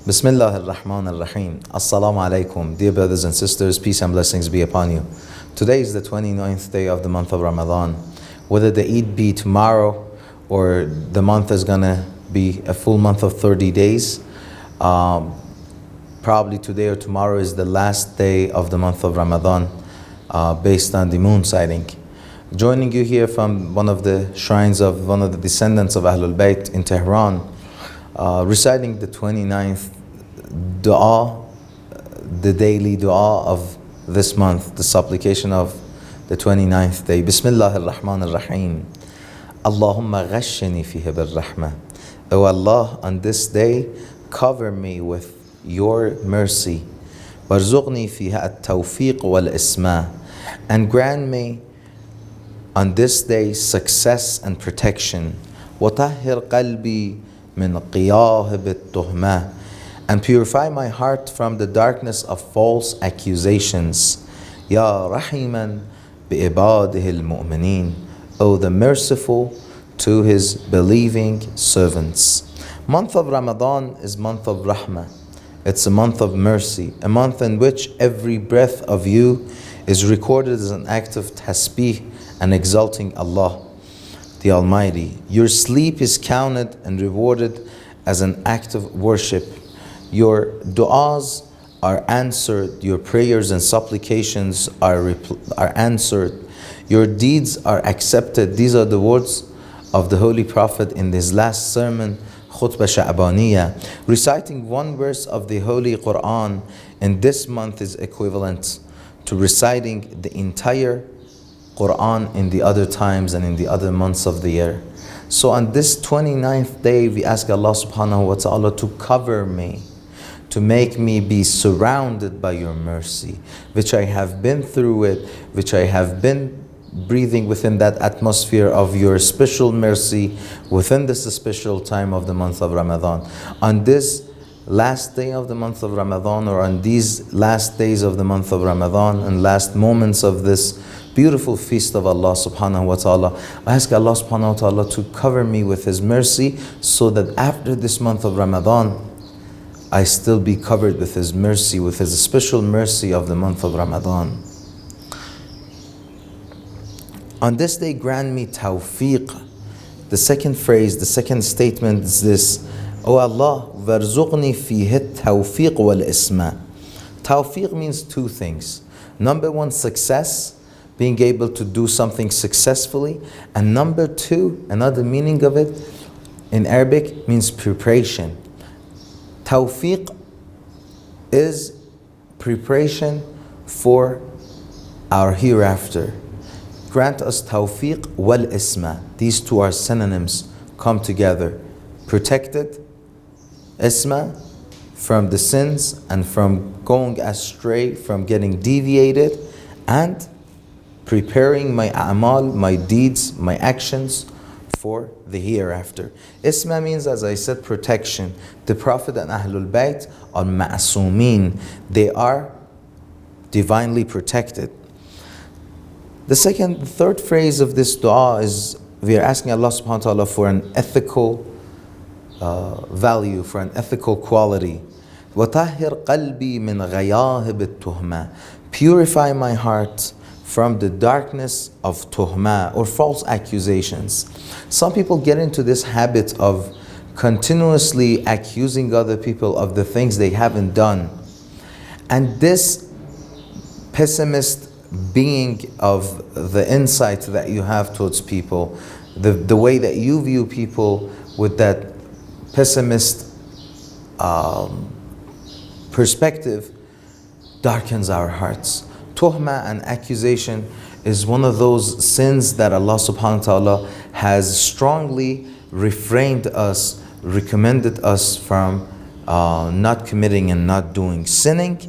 Bismillah الرحمن الرحیم. Assalamu alaikum. Dear brothers and sisters, peace and blessings be upon you. Today is the 29th day of the month of Ramadan. Whether the Eid be tomorrow or the month is gonna be a full month of 30 days, probably today or tomorrow is the last day of the month of Ramadan, based on the moon sighting. Joining you here from one of the shrines of one of the descendants of Ahlul Bayt in Tehran, reciting the 29th dua, the daily dua of this month, the supplication of the 29th day. Bismillah الرحمن الرحیم. Allahumma ghashini fihi bil-rahmah. O Allah, on this day, cover me with your mercy. Warzuqni fiha at-tawfiq wal-isma. And grant me on this day success and protection. وَطَهِّرْ قَلْبِي مِنْ قِيَاهِبِ التُّهْمَةِ. And purify my heart from the darkness of false accusations. Ya Rahiman bi'ibadihi al-mu'mineen. O the Merciful to His believing servants. Month of Ramadan is month of Rahmah. It's a month of mercy, a month in which every breath of you is recorded as an act of tasbih and exalting Allah, the Almighty. Your sleep is counted and rewarded as an act of worship. Your du'as are answered, your prayers and supplications are answered, your deeds are accepted. These are the words of the Holy Prophet in his last sermon, Khutbah Sha'baniyah. Reciting one verse of the Holy Quran in this month is equivalent to reciting the entire Quran in the other times and in the other months of the year. So on this 29th day, we ask Allah subhanahu wa ta'ala to cover me, to make me be surrounded by your mercy, which I have been through it, which I have been breathing within that atmosphere of your special mercy within this special time of the month of Ramadan. On this last day of the month of Ramadan, or on these last days of the month of Ramadan and last moments of this beautiful feast of Allah subhanahu wa ta'ala, I ask Allah subhanahu wa ta'ala to cover me with His mercy, so that after this month of Ramadan I still be covered with His mercy, with His special mercy of the month of Ramadan. On this day, grant me tawfiq. The second phrase, the second statement is this: O Allah, warzuqni fihi tawfiq wal isma. Tawfiq means two things. Number one, success, being able to do something successfully. And number two, another meaning of it in Arabic means preparation. Tawfiq is preparation for our hereafter. Grant us tawfiq wal isma. These two are synonyms, come together. Protected, isma, from the sins and from going astray, from getting deviated, and preparing my a'mal, my deeds, my actions for the hereafter. Isma means, as I said, protection. The Prophet and Ahlul Bayt are ma'asumeen. They are divinely protected. The third phrase of this dua is, we are asking Allah subhanahu wa ta'ala for an ethical value, for an ethical quality. وَطَهِّرْ قَلْبِي مِنْ غَيَاهِبِ التُّهْمَةِ. Purify my heart from the darkness of tuhma, or false accusations. Some people get into this habit of continuously accusing other people of the things they haven't done. And this pessimist being of the insight that you have towards people, the way that you view people with that pessimist perspective, darkens our hearts. Tuhma and accusation is one of those sins that Allah subhanahu wa ta'ala has strongly refrained us, recommended us from not committing and not doing. Sinning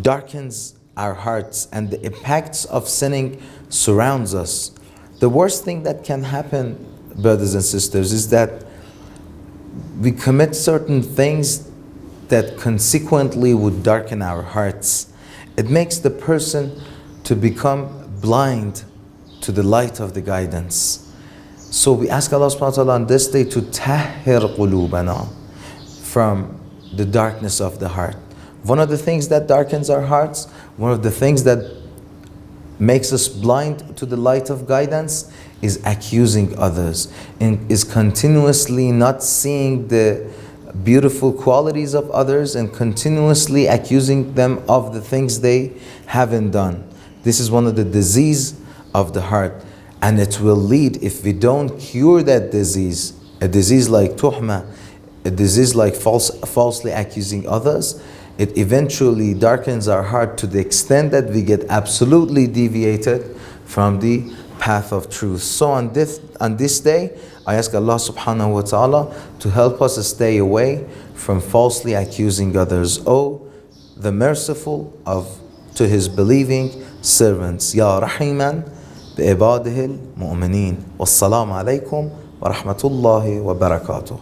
darkens our hearts, and the impacts of sinning surrounds us. The worst thing that can happen, brothers and sisters, is that we commit certain things that consequently would darken our hearts. It makes the person to become blind to the light of the guidance. So we ask Allah subhanahu wa ta'ala on this day to tahhir qulubana, from the darkness of the heart. One of the things that darkens our hearts, one of the things that makes us blind to the light of guidance is accusing others, and is continuously not seeing the beautiful qualities of others and continuously accusing them of the things they haven't done. This is one of the disease of the heart, and it will lead, if we don't cure that disease, a disease like tuhma, a disease like falsely accusing others, it eventually darkens our heart to the extent that we get absolutely deviated from the path of truth. So on this day, I ask Allah subhanahu wa ta'ala to help us stay away from falsely accusing others. Oh, the merciful to his believing servants. Ya Rahiman bi ibadihi al-mu'minin. Wassalamu alaykum wa rahmatullahi wa barakatuh.